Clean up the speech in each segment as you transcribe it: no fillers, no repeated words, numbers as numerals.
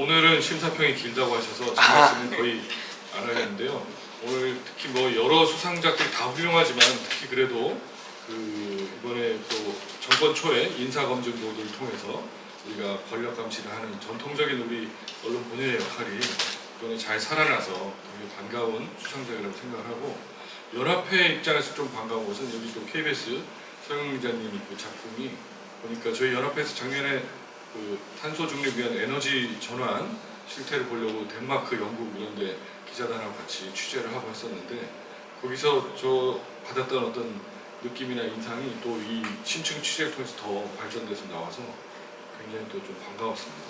오늘은 심사평이 길다고 하셔서 제 말씀은 거의 안 하겠는데요. 오늘 특히 뭐 여러 수상작들이 다 훌륭하지만 특히 그래도 이번에 또 정권 초에 인사검증보도를 통해서 우리가 권력 감시를 하는 전통적인 우리 언론 본연의 역할이 이번에 잘 살아나서 되게 반가운 수상작이라고 생각을 하고, 연합회 입장에서 좀 반가운 것은 여기 또 KBS 서영 기자님 그 작품이 보니까 저희 연합회에서 작년에 탄소 중립 위한 에너지 전환 실태를 보려고 덴마크, 영국 이런 데 기자단하고 같이 취재를 하고 했었는데, 거기서 저 받았던 어떤 느낌이나 인상이 또 이 심층 취재를 통해서 더 발전돼서 나와서 굉장히 또 좀 반가웠습니다.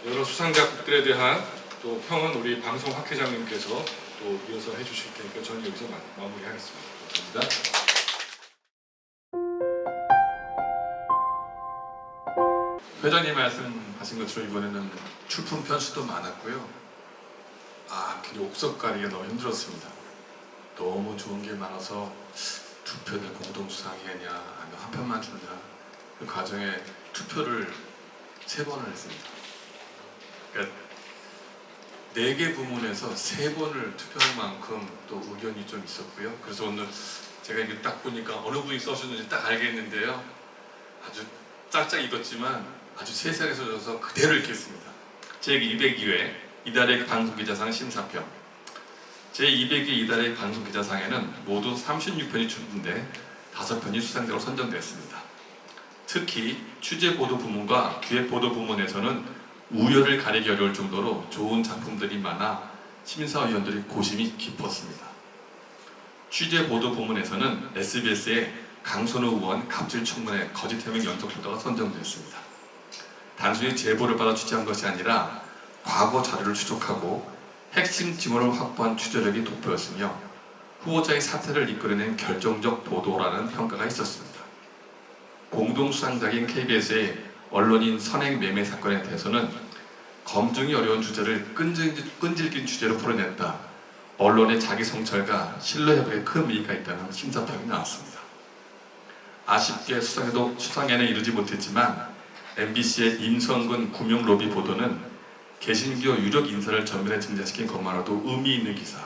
여러 수상작들에 대한 또 평은 우리 방송 학회장님께서 또 이어서 해주실 테니까 저는 여기서 마무리하겠습니다. 감사합니다. 회장님 말씀하신 것처럼 이번에는 출품 편수도 많았고요. 굉장히 옥석 가리기가 너무 힘들었습니다. 너무 좋은 게 많아서 두 편을 공동 수상하냐 아니면 한 편만 주냐, 그 과정에 투표를 3번을 했습니다. 그러니까 4개 부문에서 3번을 투표할 만큼 또 의견이 좀 있었고요. 그래서 오늘 제가 이게 딱 보니까 어느 분이 써주는지 딱 알겠는데요. 아주 짝짝 익었지만 아주 세세하게 써져서 그대로 읽겠습니다. 제202회 이달의 방송기자상 심사평. 제202회 이달의 방송기자상에는 모두 36편이 출품돼 5편이 수상작으로 선정됐습니다. 특히 취재보도 부문과 기획보도 부문에서는 우열을 가리기 어려울 정도로 좋은 작품들이 많아 심사위원들이 고심이 깊었습니다. 취재보도 부문에서는 SBS의 강선우 의원 갑질 청문회 거짓 해명 연속보도가 선정됐습니다. 단순히 제보를 받아 취재한 것이 아니라 과거 자료를 추적하고 핵심 징후를 확보한 취재력이 돋보였으며 후보자의 사퇴를 이끌어낸 결정적 보도라는 평가가 있었습니다. 공동수상작인 KBS의 언론인 선행 매매 사건에 대해서는 검증이 어려운 주제를 끈질긴 취재로 풀어냈다. 언론의 자기 성찰과 신뢰회복에 큰 의미가 있다는 심사평이 나왔습니다. 아쉽게 수상에는 이르지 못했지만 MBC의 임성근 구명로비 보도는 개신교 유력 인사를 전면에 등장시킨 것만으로도 의미 있는 기사,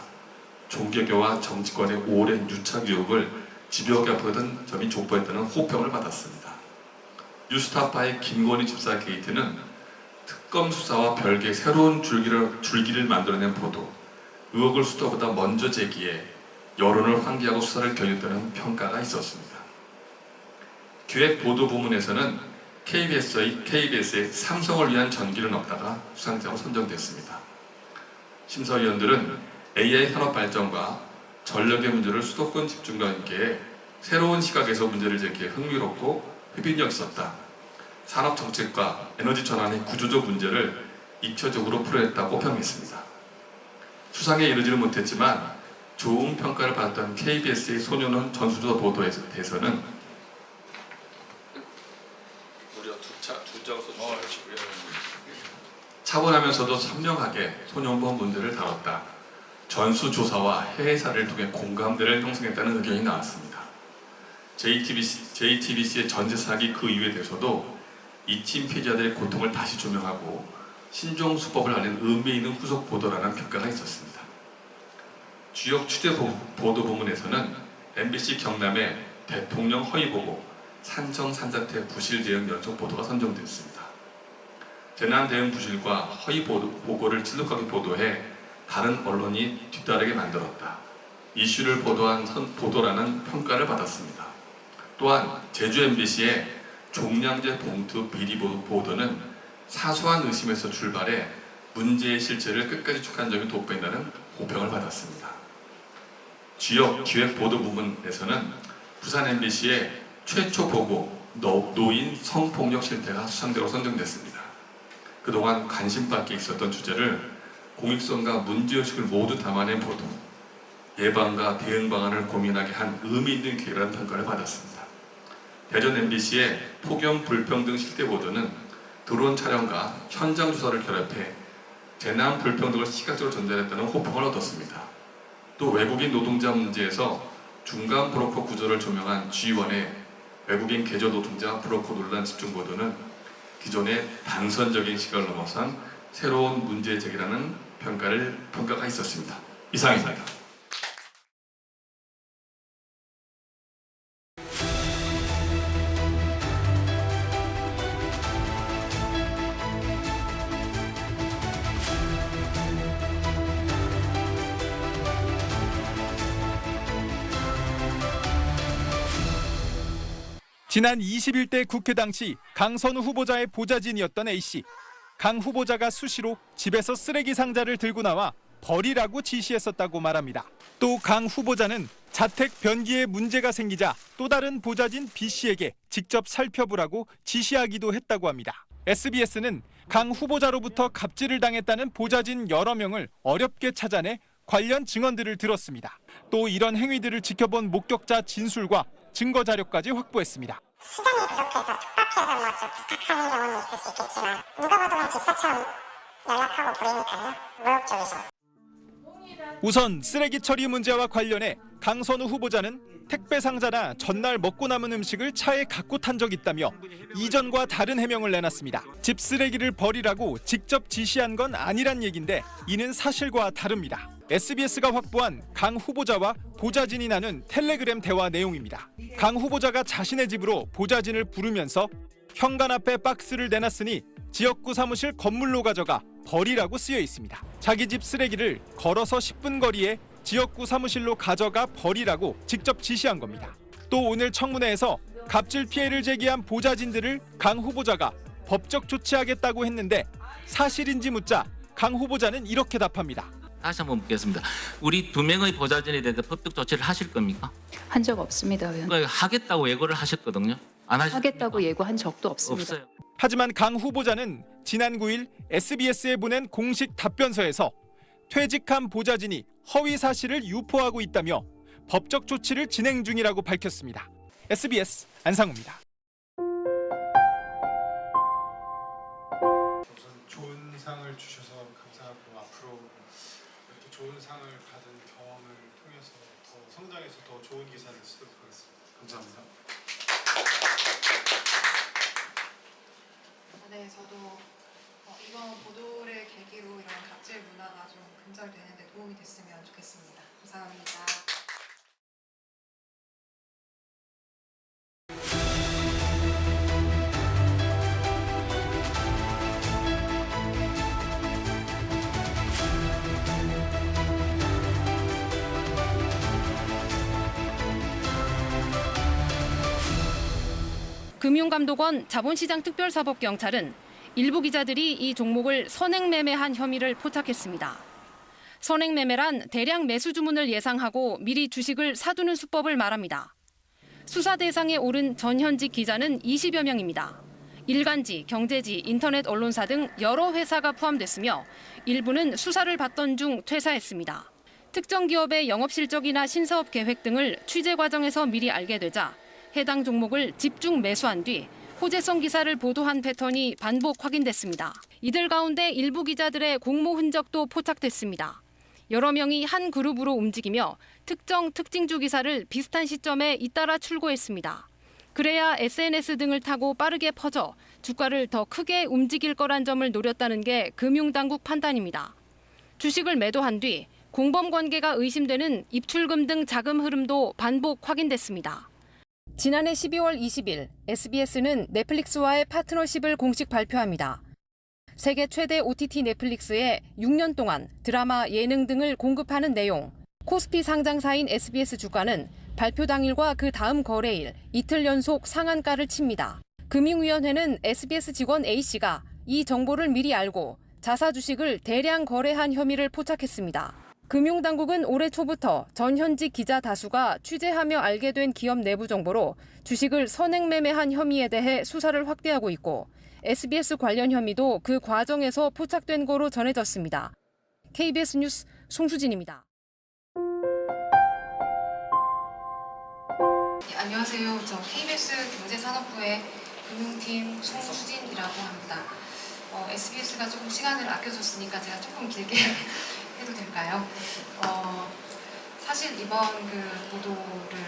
종교계와 정치권의 오랜 유착 의혹을 집요하게 엎어던 점이 족보했다는 호평을 받았습니다. 뉴스타파의 김건희 집사 게이트는 특검 수사와 별개의 새로운 줄기를 만들어낸 보도, 의혹을 수도보다 먼저 제기해 여론을 환기하고 수사를 견인했다는 평가가 있었습니다. 기획보도 부문에서는 KBS의 삼성을 위한 전기를 넣다가 수상작으로 선정됐습니다. 심사위원들은 AI 산업 발전과 전력의 문제를 수도권 집중과 함께 새로운 시각에서 문제를 제기해 흥미롭고 흡인력 있었다. 산업 정책과 에너지 전환의 구조적 문제를 입체적으로 풀어냈다고 평했습니다. 수상에 이르지는 못했지만 좋은 평가를 받았던 KBS의 소년원 전수조 보도에 대해서는 차분하면서도 선명하게 소년원 문제를 다뤘다. 전수조사와 해외 사례를 통해 공감대를 형성했다는 의견이 나왔습니다. JTBC의 전재사기 그 이유에 대해서도 이팀 피해자들의 고통을 다시 조명하고 신종수법을 알린 의미 있는 후속 보도라는 평가가 있었습니다. 주역 취재 보도 부문에서는 MBC 경남의 대통령 허위 보고, 산청 산사태 부실 대응 연속 보도가 선정됐습니다. 재난 대응 부실과 허위 보고를 지독하게 보도해 다른 언론이 뒤따르게 만들었다. 이슈를 보도라는 평가를 받았습니다. 또한 제주 MBC의 종량제 봉투 비리 보도는 사소한 의심에서 출발해 문제의 실체를 끝까지 축한 점이 돋보인다는 호평을 받았습니다. 지역 기획 보도 부문에서는 부산 MBC의 최초 보고 노인 성폭력 실태가 수상작으로 선정됐습니다. 그동안 관심받게 있었던 주제를 공익성과 문제의식을 모두 담아낸 보도, 예방과 대응 방안을 고민하게 한 의미 있는 기회라는 평가를 받았습니다. 대전 MBC의 폭염 불평등 실태 보도는 드론 촬영과 현장 조사를 결합해 재난 불평등을 시각적으로 전달했다는 호평을 얻었습니다. 또 외국인 노동자 문제에서 중간 브로커 구조를 조명한 G1의 외국인 계좌 노동자 브로커 논란 집중 보도는 기존의 단선적인 시각을 넘어선 새로운 문제 제기라는 평가가 있었습니다. 이상입니다. 지난 21대 국회 당시 강선우 후보자의 보좌진이었던 A씨. 강 후보자가 수시로 집에서 쓰레기 상자를 들고 나와 버리라고 지시했었다고 말합니다. 또 강 후보자는 자택 변기에 문제가 생기자 또 다른 보좌진 B씨에게 직접 살펴보라고 지시하기도 했다고 합니다. SBS는 강 후보자로부터 갑질을 당했다는 보좌진 여러 명을 어렵게 찾아내 관련 증언들을 들었습니다. 또 이런 행위들을 지켜본 목격자 진술과 증거 자료까지 확보했습니다. 시간이 부족해서 촉박해서 좀 부탁하는 경우는 있을 수 있겠지만 누가 봐도 그냥 집사처럼 연락하고 그러니까요. 모욕적이죠. 우선 쓰레기 처리 문제와 관련해 강선우 후보자는 택배 상자나 전날 먹고 남은 음식을 차에 갖고 탄 적 있다며 이전과 다른 해명을 내놨습니다. 집 쓰레기를 버리라고 직접 지시한 건 아니란 얘긴데 이는 사실과 다릅니다. SBS가 확보한 강 후보자와 보좌진이 나눈 텔레그램 대화 내용입니다. 강 후보자가 자신의 집으로 보좌진을 부르면서 현관 앞에 박스를 내놨으니 지역구 사무실 건물로 가져가 버리라고 쓰여 있습니다. 자기 집 쓰레기를 걸어서 10분 거리에 지역구 사무실로 가져가 버리라고 직접 지시한 겁니다. 또 오늘 청문회에서 갑질 피해를 제기한 보좌진들을 강 후보자가 법적 조치하겠다고 했는데 사실인지 묻자 강 후보자는 이렇게 답합니다. 다시 한번 묻겠습니다. 우리 2명의 보좌진에 대해서 법적 조치를 하실 겁니까? 한 적 없습니다, 의원. 하겠다고 예고를 하셨거든요. 안 하셨습니까? 하겠다고 예고한 적도 없습니다. 없어요. 하지만 강 후보자는 지난 9일 SBS에 보낸 공식 답변서에서 퇴직한 보좌진이 허위 사실을 유포하고 있다며 법적 조치를 진행 중이라고 밝혔습니다. SBS 안상우입니다. 우선 좋은 상을 주셔서 감사하고 앞으로 이렇게 좋은 상을 받은 경험을 통해서 더 성장해서 더 좋은 기사를 쓰도록 하겠습니다. 감사합니다. 네, 저도 이번 보도를 계기로 이런 갑질 문화가 좀 근절되는 데 도움이 됐으면 좋겠습니다. 감사합니다. 금융감독원 자본시장특별사법경찰은 일부 기자들이 이 종목을 선행매매한 혐의를 포착했습니다. 선행매매란 대량 매수 주문을 예상하고 미리 주식을 사두는 수법을 말합니다. 수사 대상에 오른 전현직 기자는 20여 명입니다. 일간지, 경제지, 인터넷 언론사 등 여러 회사가 포함됐으며 일부는 수사를 받던 중 퇴사했습니다. 특정 기업의 영업실적이나 신사업 계획 등을 취재 과정에서 미리 알게 되자 해당 종목을 집중 매수한 뒤 호재성 기사를 보도한 패턴이 반복 확인됐습니다. 이들 가운데 일부 기자들의 공모 흔적도 포착됐습니다. 여러 명이 한 그룹으로 움직이며 특정 특징주 기사를 비슷한 시점에 잇따라 출고했습니다. 그래야 SNS 등을 타고 빠르게 퍼져 주가를 더 크게 움직일 거란 점을 노렸다는 게 금융당국 판단입니다. 주식을 매도한 뒤 공범 관계가 의심되는 입출금 등 자금 흐름도 반복 확인됐습니다. 지난해 12월 20일 SBS는 넷플릭스와의 파트너십을 공식 발표합니다. 세계 최대 OTT 넷플릭스에 6년 동안 드라마, 예능 등을 공급하는 내용. 코스피 상장사인 SBS 주가는 발표 당일과 그 다음 거래일 이틀 연속 상한가를 칩니다. 금융위원회는 SBS 직원 A씨가 이 정보를 미리 알고 자사 주식을 대량 거래한 혐의를 포착했습니다. 금융당국은 올해 초부터 전현직 기자 다수가 취재하며 알게 된 기업 내부 정보로 주식을 선행매매한 혐의에 대해 수사를 확대하고 있고 SBS 관련 혐의도 그 과정에서 포착된 거로 전해졌습니다. KBS 뉴스 송수진입니다. 네, 안녕하세요. 저 KBS 경제산업부의 금융팀 송수진이라고 합니다. SBS가 조금 시간을 아껴줬으니까 제가 조금 길게 해도 될까요? 사실 이번 그 보도를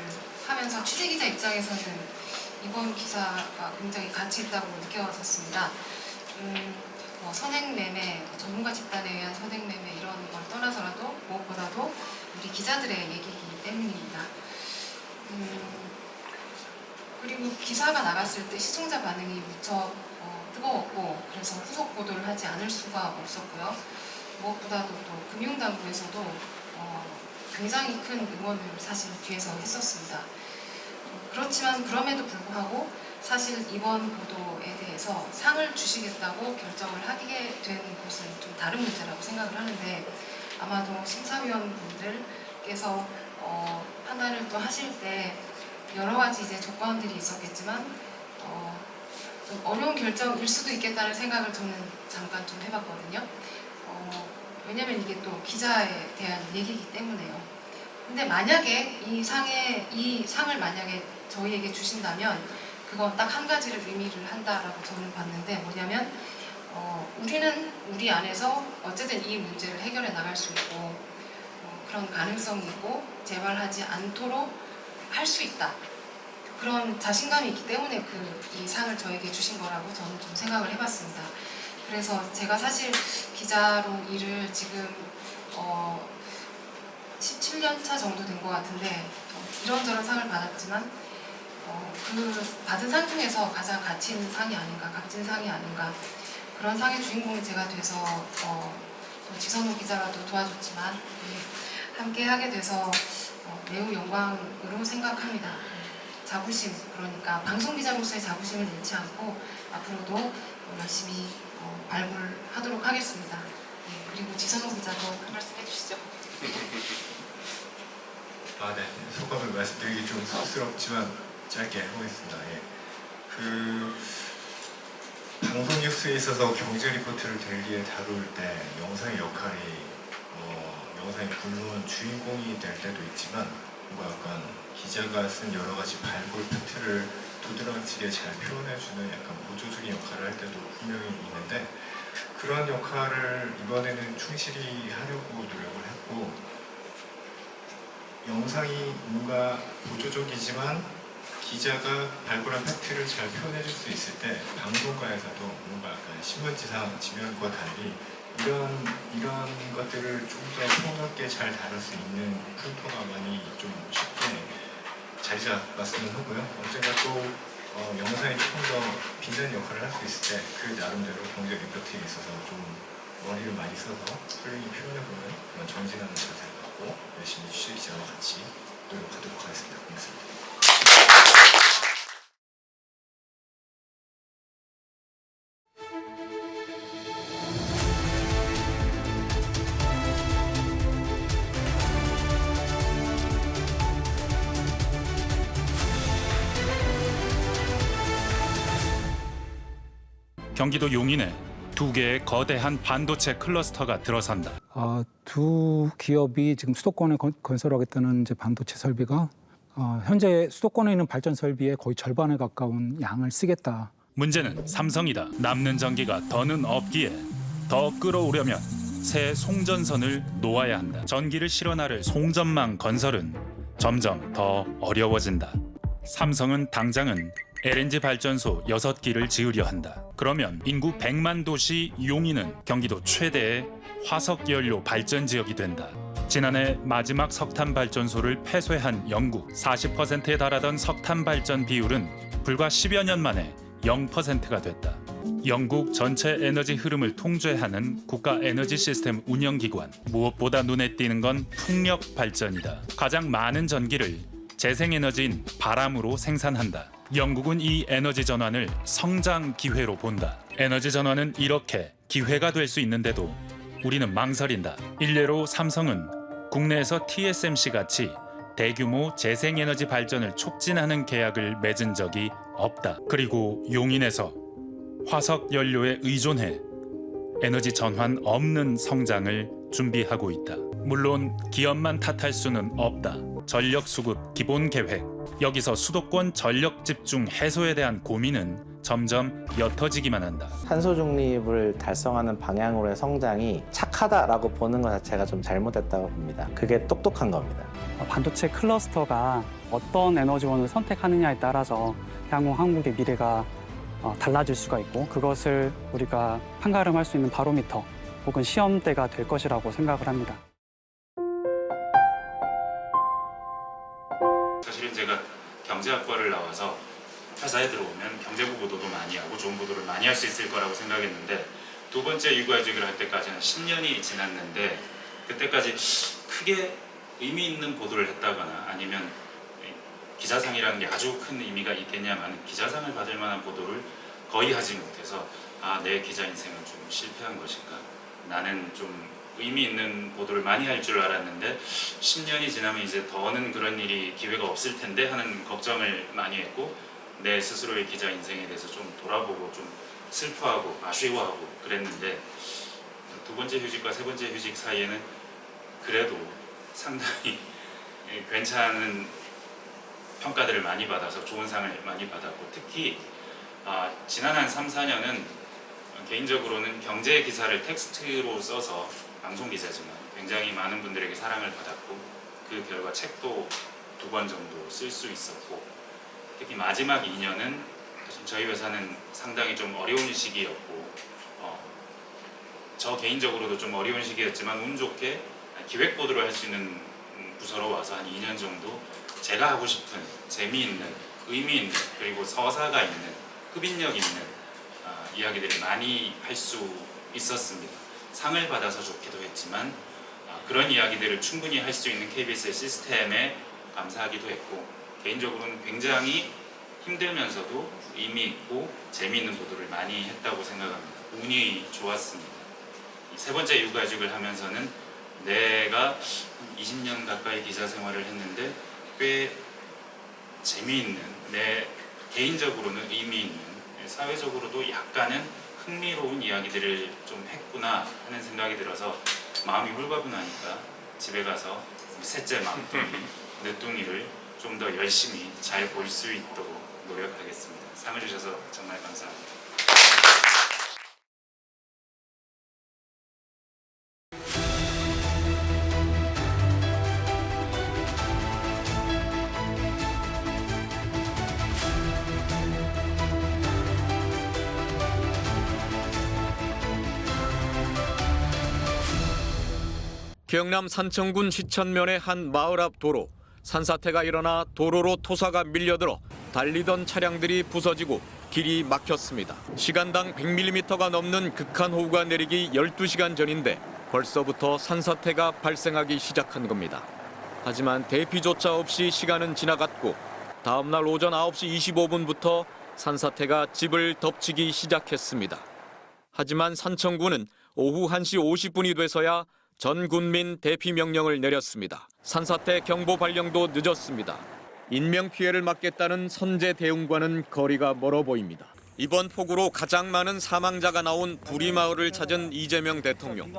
하면서 취재기자 입장에서는 이번 기사가 굉장히 가치 있다고 느껴졌습니다. 선행매매, 전문가 집단에 의한 선행매매 이런 걸 떠나서라도 무엇보다도 우리 기자들의 얘기이기 때문입니다. 그리고 기사가 나갔을 때 시청자 반응이 무척 뜨거웠고 그래서 후속 보도를 하지 않을 수가 없었고요. 무엇보다도 또 금융당국에서도 굉장히 큰 응원을 사실 뒤에서 했었습니다. 그렇지만 그럼에도 불구하고 사실 이번 보도에 대해서 상을 주시겠다고 결정을 하게 된 것은 좀 다른 문제라고 생각을 하는데 아마도 심사위원분들께서 판단을 또 하실 때 여러 가지 이제 조건들이 있었겠지만 좀 어려운 결정일 수도 있겠다는 생각을 저는 잠깐 좀 해봤거든요. 왜냐면 이게 또 기자에 대한 얘기이기 때문에요. 근데 만약에 이 상을 만약에 저희에게 주신다면 그건 딱 한 가지를 의미를 한다라고 저는 봤는데 뭐냐면 우리는 우리 안에서 어쨌든 이 문제를 해결해 나갈 수 있고 그런 가능성이 있고 재발하지 않도록 할 수 있다. 그런 자신감이 있기 때문에 이 상을 저에게 주신 거라고 저는 좀 생각을 해봤습니다. 그래서 제가 사실 기자로 일을 지금 17년 차 정도 된 것 같은데 이런저런 상을 받았지만 그 받은 상 중에서 가장 가치 있는 상이 아닌가, 값진 상이 아닌가 그런 상의 주인공이 제가 돼서 또 지선호 기자가 또 도와줬지만 함께 하게 돼서 매우 영광으로 생각합니다. 자부심, 그러니까 방송기자로서의 자부심을 잃지 않고 앞으로도 열심히 발굴하도록 하겠습니다. 그리고 지선호 기자도 한 말씀 해주시죠. 네. 소감을 말씀드리기 좀 쑥스럽지만 짧게 해보겠습니다. 방송 뉴스에 있어서 경제 리포트를 데일리에 다룰 때 영상의 역할이 영상의 물론 주인공이 될 때도 있지만 뭔가 약간 기자가 쓴 여러 가지 발굴 팩트를 두드러지게 잘 표현해주는 약간 보조적인 역할을 할 때도 분명히 있는데 그러한 역할을 이번에는 충실히 하려고 노력을 했고 영상이 뭔가 보조적이지만 기자가 발굴한 팩트를 잘 표현해줄 수 있을 때 방송가에서도 뭔가 약간 신문지상 지면과 달리 이런 것들을 좀 더 폭넓게 잘 다룰 수 있는 풍토가 많이 좀 쉽게 자리 잡았으면 하고요. 언젠가 또 영상이 조금 더 빛나는 역할을 할 수 있을 때 그 나름대로 경제 리포트에 있어서 좀 머리를 많이 써서 훌륭히 표현해보는 그런 전진하는 자세를 갖고 열심히 취재 기자와 같이 노력하도록 하겠습니다. 고맙습니다. 경기도 용인에 두 개의 거대한 반도체 클러스터가 들어선다. 두 기업이 지금 수도권에 건설하겠다는 이제 반도체 설비가 현재 수도권에 있는 발전 설비의 거의 절반에 가까운 양을 쓰겠다. 문제는 삼성이다. 남는 전기가 더는 없기에 더 끌어오려면 새 송전선을 놓아야 한다. 전기를 실어 나를 송전망 건설은 점점 더 어려워진다. 삼성은 당장은 LNG 발전소 6기를 지으려 한다. 그러면 인구 100만 도시 용인은 경기도 최대의 화석연료 발전 지역이 된다. 지난해 마지막 석탄 발전소를 폐쇄한 영국 40%에 달하던 석탄 발전 비율은 불과 10여 년 만에 0%가 됐다. 영국 전체 에너지 흐름을 통제하는 국가 에너지 시스템 운영기관. 무엇보다 눈에 띄는 건 풍력 발전이다. 가장 많은 전기를 재생에너지인 바람으로 생산한다. 영국은 이 에너지 전환을 성장 기회로 본다. 에너지 전환은 이렇게 기회가 될 수 있는데도 우리는 망설인다. 일례로 삼성은 국내에서 TSMC 같이 대규모 재생에너지 발전을 촉진하는 계약을 맺은 적이 없다. 그리고 용인에서 화석 연료에 의존해 에너지 전환 없는 성장을 준비하고 있다. 물론 기업만 탓할 수는 없다. 전력 수급 기본 계획. 여기서 수도권 전력 집중 해소에 대한 고민은 점점 옅어지기만 한다. 탄소 중립을 달성하는 방향으로의 성장이 착하다라고 보는 것 자체가 좀 잘못됐다고 봅니다. 그게 똑똑한 겁니다. 반도체 클러스터가 어떤 에너지원을 선택하느냐에 따라서 향후 한국의 미래가 달라질 수가 있고 그것을 우리가 판가름할 수 있는 바로미터 혹은 시험대가 될 것이라고 생각을 합니다. 사실은 제가 경제학과를 나와서 회사에 들어오면 경제부 보도도 많이 하고 좋은 보도를 많이 할 수 있을 거라고 생각했는데 두 번째 유가직을 할 때까지는 10년이 지났는데 그때까지 크게 의미 있는 보도를 했다거나 아니면 기자상이라는 게 아주 큰 의미가 있겠냐만 기자상을 받을 만한 보도를 거의 하지 못해서 내 기자 인생은 좀 실패한 것인가, 나는 좀 의미 있는 보도를 많이 할 줄 알았는데 10년이 지나면 이제 더는 그런 일이 기회가 없을 텐데 하는 걱정을 많이 했고 내 스스로의 기자 인생에 대해서 좀 돌아보고 좀 슬퍼하고 아쉬워하고 그랬는데 두 번째 휴직과 세 번째 휴직 사이에는 그래도 상당히 괜찮은 평가들을 많이 받아서 좋은 상을 많이 받았고 특히 지난 한 3, 4년은 개인적으로는 경제 기사를 텍스트로 써서 방송기자지만 굉장히 많은 분들에게 사랑을 받았고 그 결과 책도 2권 정도 쓸 수 있었고 특히 마지막 2년은 사실 저희 회사는 상당히 좀 어려운 시기였고 저 개인적으로도 좀 어려운 시기였지만 운 좋게 기획보도를 할 수 있는 부서로 와서 한 2년 정도 제가 하고 싶은 재미있는, 의미 있는 그리고 서사가 있는, 흡인력 있는 이야기들을 많이 할 수 있었습니다. 상을 받아서 좋기도 했지만 그런 이야기들을 충분히 할 수 있는 KBS의 시스템에 감사하기도 했고 개인적으로는 굉장히 힘들면서도 의미 있고 재미있는 보도를 많이 했다고 생각합니다. 운이 좋았습니다. 세 번째 유가직을 하면서는 내가 20년 가까이 기자 생활을 했는데 꽤 재미있는, 내 개인적으로는 의미 있는, 사회적으로도 약간은 흥미로운 이야기들을 좀 했구나 하는 생각이 들어서 마음이 홀가분하니까 집에 가서 셋째 막둥이, 늦둥이를 좀 더 열심히 잘 볼 수 있도록 노력하겠습니다. 상을 주셔서 정말 감사합니다. 경남 산청군 시천면의 한 마을 앞 도로. 산사태가 일어나 도로로 토사가 밀려들어 달리던 차량들이 부서지고 길이 막혔습니다. 시간당 100mm가 넘는 극한호우가 내리기 12시간 전인데 벌써부터 산사태가 발생하기 시작한 겁니다. 하지만 대피조차 없이 시간은 지나갔고 다음 날 오전 9시 25분부터 산사태가 집을 덮치기 시작했습니다. 하지만 산청군은 오후 1시 50분이 돼서야 전 군민 대피 명령을 내렸습니다. 산사태 경보 발령도 늦었습니다. 인명피해를 막겠다는 선제 대응과는 거리가 멀어 보입니다. 이번 폭우로 가장 많은 사망자가 나온 부리마을을 찾은 이재명 대통령.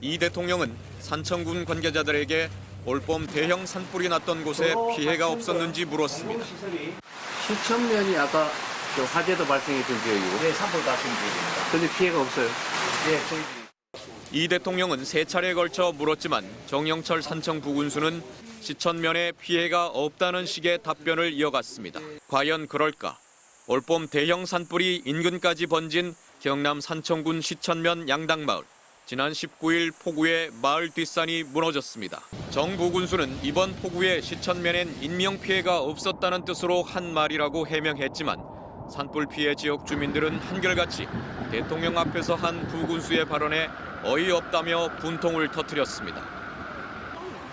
이 대통령은 산청군 관계자들에게 올봄 대형 산불이 났던 곳에 피해가 없었는지 물었습니다. 시천면이 아까 화재도 발생했던 지역이고 네, 산불 났던 지역입니다. 그런데 피해가 없어요. 네, 저희 이 대통령은 3차례에 걸쳐 물었지만 정영철 산청 부군수는 시천면에 피해가 없다는 식의 답변을 이어갔습니다. 과연 그럴까? 올봄 대형 산불이 인근까지 번진 경남 산청군 시천면 양당마을. 지난 19일 폭우에 마을 뒷산이 무너졌습니다. 정 부군수는 이번 폭우에 시천면엔 인명피해가 없었다는 뜻으로 한 말이라고 해명했지만 산불 피해 지역 주민들은 한결같이 대통령 앞에서 한 부군수의 발언에 어이없다며 분통을 터뜨렸습니다.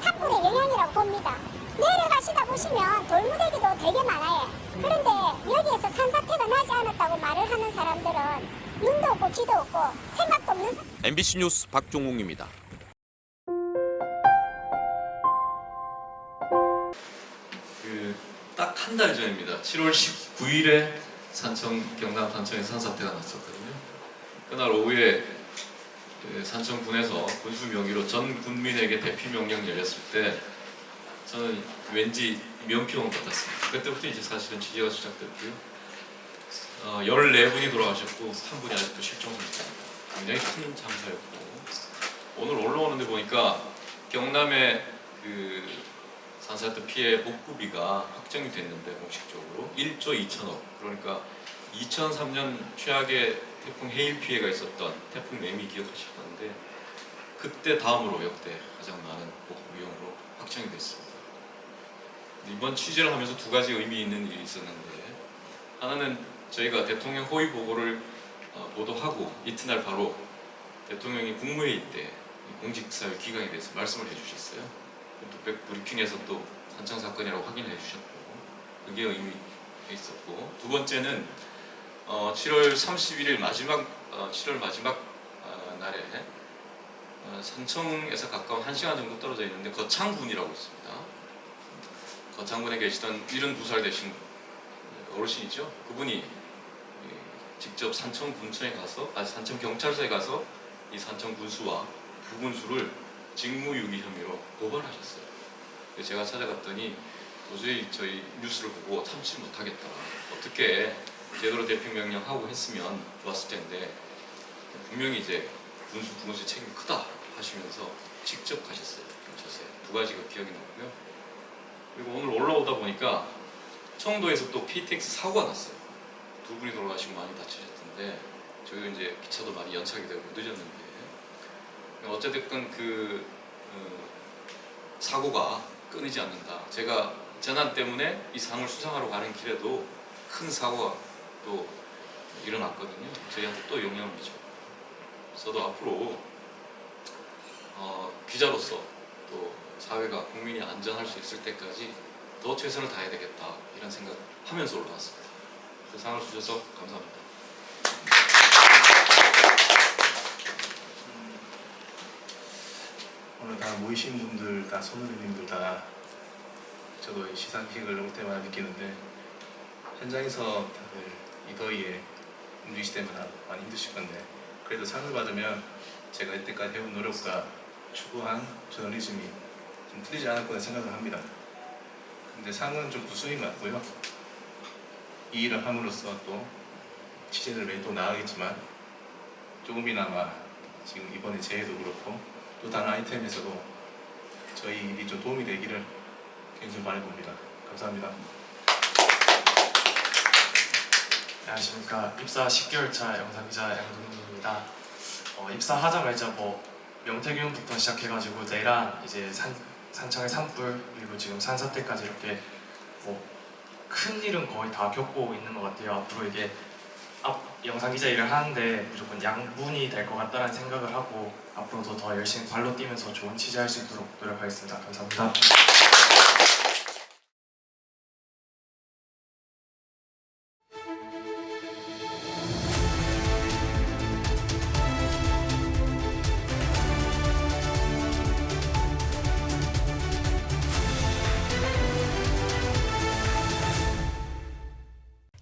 산불의 영향이라고 봅니다. 내려가시다 보시면 돌무더기도 되게 많아요. 그런데 여기에서 산사태가 나지 않았다고 말을 하는 사람들은 눈도 없고 귀도 없고 생각도 없는 MBC 뉴스 박종웅입니다. 딱 한 달 전입니다. 7월 19일에 경남 산청에 산사태가 났었거든요. 그날 오후에 산청군에서 군수 명의로 전 군민에게 대피 명령 내렸을 때 저는 왠지 면피 온 것 같았습니다. 그때부터 이제 사실은 취재가 시작됐고요. 14분이 돌아가셨고 한 분이 아직도 실종 상태입니다. 굉장히 큰 참사였고 오늘 올라오는데 보니까 경남의 산사태 피해 복구비가 확정이 됐는데 공식적으로 1조 2천억, 그러니까 2003년 최악의 태풍 헤일 피해가 있었던 태풍 매미 기억하실 건데 그때 다음으로 역대 가장 많은 복구 비용으로 확정이 됐습니다. 이번 취재를 하면서 두 가지 의미 있는 일이 있었는데, 하나는 저희가 대통령 호의 보고를 보도하고 이튿날 바로 대통령이 국무회의 때 공직사회 기강에 대해서 말씀을 해주셨어요. 또 브리핑에서 또 산청 사건이라고 확인해 주셨고, 그게 의미 있었고, 두 번째는 7월 31일 마지막 7월 마지막 날에 산청에서 가까운 1시간 정도 떨어져 있는데 거창군이라고 있습니다. 거창군에 계시던 72살 되신 어르신이죠. 그분이 직접 산청군청에 가서, 산청경찰서에 가서 이 산청군수와 부군수를 직무유기 혐의로 고발하셨어요. 제가 찾아갔더니 도저히 저희 뉴스를 보고 참지 못하겠다. 어떻게 제대로 대피 명령하고 했으면 좋았을 텐데 분명히 이제 군수, 부군수의 책임이 크다 하시면서 직접 가셨어요. 경찰서에. 두 가지가 기억이 나고요. 그리고 오늘 올라오다 보니까 청도에서 또 KTX 사고가 났어요. 두 분이 돌아가시고 많이 다치셨던데 저희가 이제 기차도 많이 연착이 되고 늦었는데 어쨌든 그 사고가 끊이지 않는다. 제가 재난 때문에 이 상을 수상하러 가는 길에도 큰 사고가 또 일어났거든요. 저희한테 또 영향을 미쳐. 저도 앞으로 기자로서 또 사회가 국민이 안전할 수 있을 때까지 더 최선을 다해야 되겠다 이런 생각하면서 올라왔습니다. 그 상을 주셔서 감사합니다. 오늘 다 모이신 분들 다 선후배님들 다 저도 이 시상식을 올 때마다 느끼는데 현장에서 다들 이 더위에 움직이실 때마다 많이 힘드실 건데 그래도 상을 받으면 제가 이때까지 해온 노력과 추구한 저널리즘이 좀 틀리지 않을 거라 생각을 합니다. 근데 상은 좀 부수인 것 같고요. 이 일을 함으로써 또 취재를 매일 또 나가겠지만 조금이나마 지금 이번에 재해도 그렇고 또 다른 아이템에서도 저희 일이 좀 도움이 되기를 굉장히 바라봅니다. 감사합니다. 안녕하십니까. 입사 10개월차 영상기자 양동민입니다. 입사하자마자 명태균부터 시작해가지고 내란, 이제 산청의 산불, 그리고 지금 산사태까지 이렇게 큰 일은 거의 다 겪고 있는 것 같아요. 앞으로 이게 영상기자 일을 하는데 무조건 양분이 될 것 같다는 생각을 하고 앞으로도 더 열심히 발로 뛰면서 좋은 취재할 수 있도록 노력하겠습니다. 감사합니다.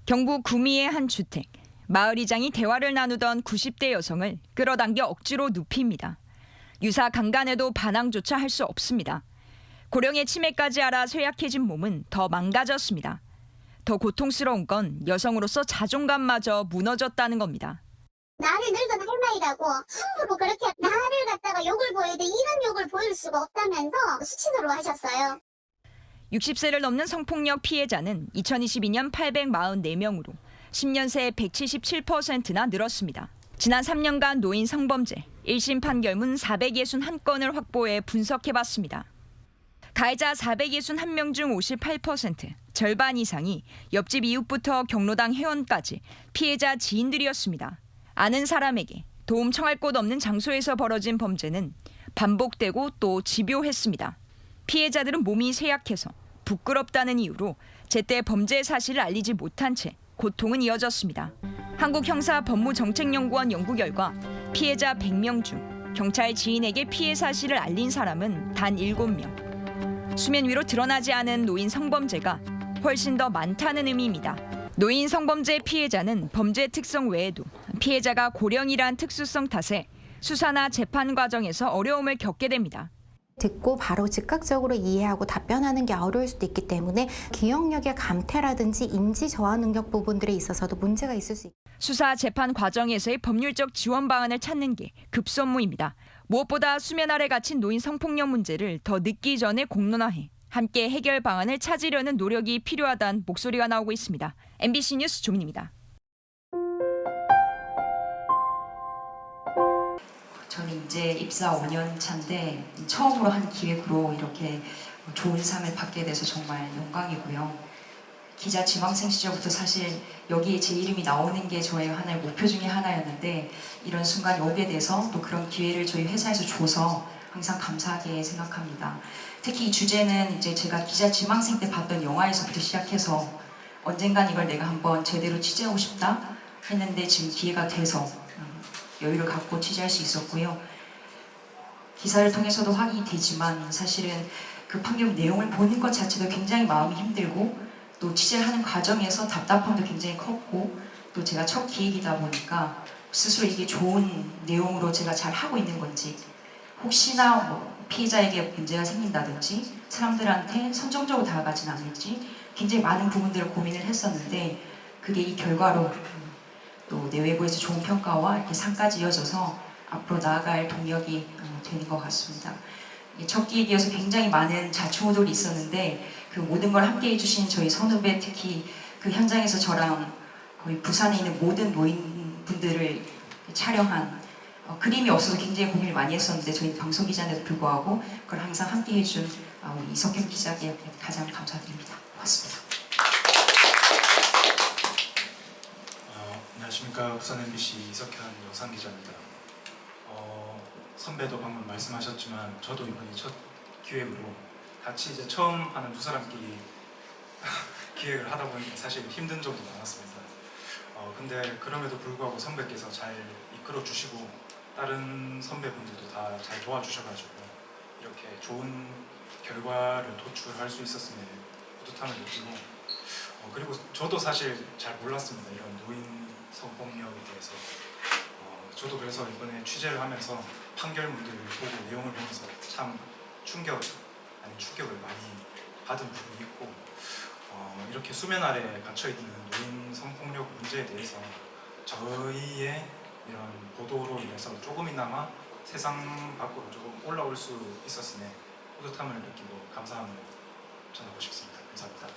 경북 구미의 한 주택. 마을 이장이 대화를 나누던 90대 여성을 끌어당겨 억지로 눕힙니다. 유사 강간에도 반항조차 할 수 없습니다. 고령의 치매까지 알아 쇠약해진 몸은 더 망가졌습니다. 더 고통스러운 건 여성으로서 자존감마저 무너졌다는 겁니다. 나를 늙은 할머니라고 함부로 그렇게 나를 갖다가 욕을 보여도 이런 욕을 보일 수가 없다면서 수치스러워 하셨어요. 60세를 넘는 성폭력 피해자는 2022년 844명으로 10년 새 177%나 늘었습니다. 지난 3년간 노인 성범죄 1심 판결문 461건을 확보해 분석해봤습니다. 가해자 461명 중 58%, 절반 이상이 옆집 이웃부터 경로당 회원까지 피해자 지인들이었습니다. 아는 사람에게 도움 청할 곳 없는 장소에서 벌어진 범죄는 반복되고 또 집요했습니다. 피해자들은 몸이 쇠약해서 부끄럽다는 이유로 제때 범죄 사실을 알리지 못한 채 고통은 이어졌습니다. 한국형사법무정책연구원 연구 결과 피해자 100명 중 경찰 지인에게 피해 사실을 알린 사람은 단 7명. 수면 위로 드러나지 않은 노인 성범죄가 훨씬 더 많다는 의미입니다. 노인 성범죄 피해자는 범죄 특성 외에도 피해자가 고령이란 특수성 탓에 수사나 재판 과정에서 어려움을 겪게 됩니다. 듣고 바로 즉각적으로 이해하고 답변하는 게 어려울 수도 있기 때문에 기억력의 감퇴라든지 인지 저하 능력 부분들에 있어서도 문제가 있을 수 있습니다. 수사 재판 과정에서의 법률적 지원 방안을 찾는 게 급선무입니다. 무엇보다 수면 아래 갇힌 노인 성폭력 문제를 더 늦기 전에 공론화해 함께 해결 방안을 찾으려는 노력이 필요하다는 목소리가 나오고 있습니다. MBC 뉴스 조민입니다. 저는 이제 입사 5년 차인데 처음으로 한 기획으로 이렇게 좋은 상을 받게 돼서 정말 영광이고요. 기자 지망생 시절부터 사실 여기에 제 이름이 나오는 게 저의 하나의 목표 중에 하나였는데 이런 순간이 오게 돼서 또 그런 기회를 저희 회사에서 줘서 항상 감사하게 생각합니다. 특히 이 주제는 이제 제가 기자 지망생 때 봤던 영화에서부터 시작해서 언젠간 이걸 내가 한번 제대로 취재하고 싶다 했는데 지금 기회가 돼서 여유를 갖고 취재할 수 있었고요. 기사를 통해서도 확인이 되지만 사실은 그 판결 내용을 보는 것 자체도 굉장히 마음이 힘들고 또 취재를 하는 과정에서 답답함도 굉장히 컸고 또 제가 첫 기획이다 보니까 스스로 이게 좋은 내용으로 제가 잘 하고 있는 건지 혹시나 뭐 피해자에게 문제가 생긴다든지 사람들한테 선정적으로 다가가진 않을지 굉장히 많은 부분들을 고민을 했었는데 그게 이 결과로 또 내외부에서 좋은 평가와 이렇게 상까지 이어져서 앞으로 나아갈 동력이 되는 것 같습니다. 첫 기획이어서 굉장히 많은 자충우돌이 있었는데 그 모든 걸 함께 해주신 저희 선후배 특히 그 현장에서 저랑 거의 부산에 있는 모든 노인분들을 촬영한 그림이 없어서 굉장히 고민을 많이 했었는데 저희 방송기자인데도 불구하고 그걸 항상 함께 해준 우리 이석현 기자께 가장 감사드립니다. 고맙습니다. 안녕하십니까. 부산 MBC 이석현 영상기자입니다. 선배도 방금 말씀하셨지만 저도 이번이 첫 기획으로 같이 이제 처음 하는 두 사람끼리 기획을 하다 보니까 사실 힘든 점도 많았습니다. 근데 그럼에도 불구하고 선배께서 잘 이끌어 주시고 다른 선배분들도 다 잘 도와주셔가지고 이렇게 좋은 결과를 도출할 수 있었음에 뿌듯함을 느끼고 그리고 저도 사실 잘 몰랐습니다. 이런 노인 성폭력에 대해서. 저도 그래서 이번에 취재를 하면서 판결문들을 보고 내용을 보면서 참 충격 아닌 충격을 많이 받은 부분이 있고 이렇게 수면 아래 갇혀있는 노인 성폭력 문제에 대해서 저희의 이런 보도로 인해서 조금이나마 세상 밖으로 조금 올라올 수 있었음에 뿌듯함을 느끼고 감사함을 전하고 싶습니다. 감사합니다.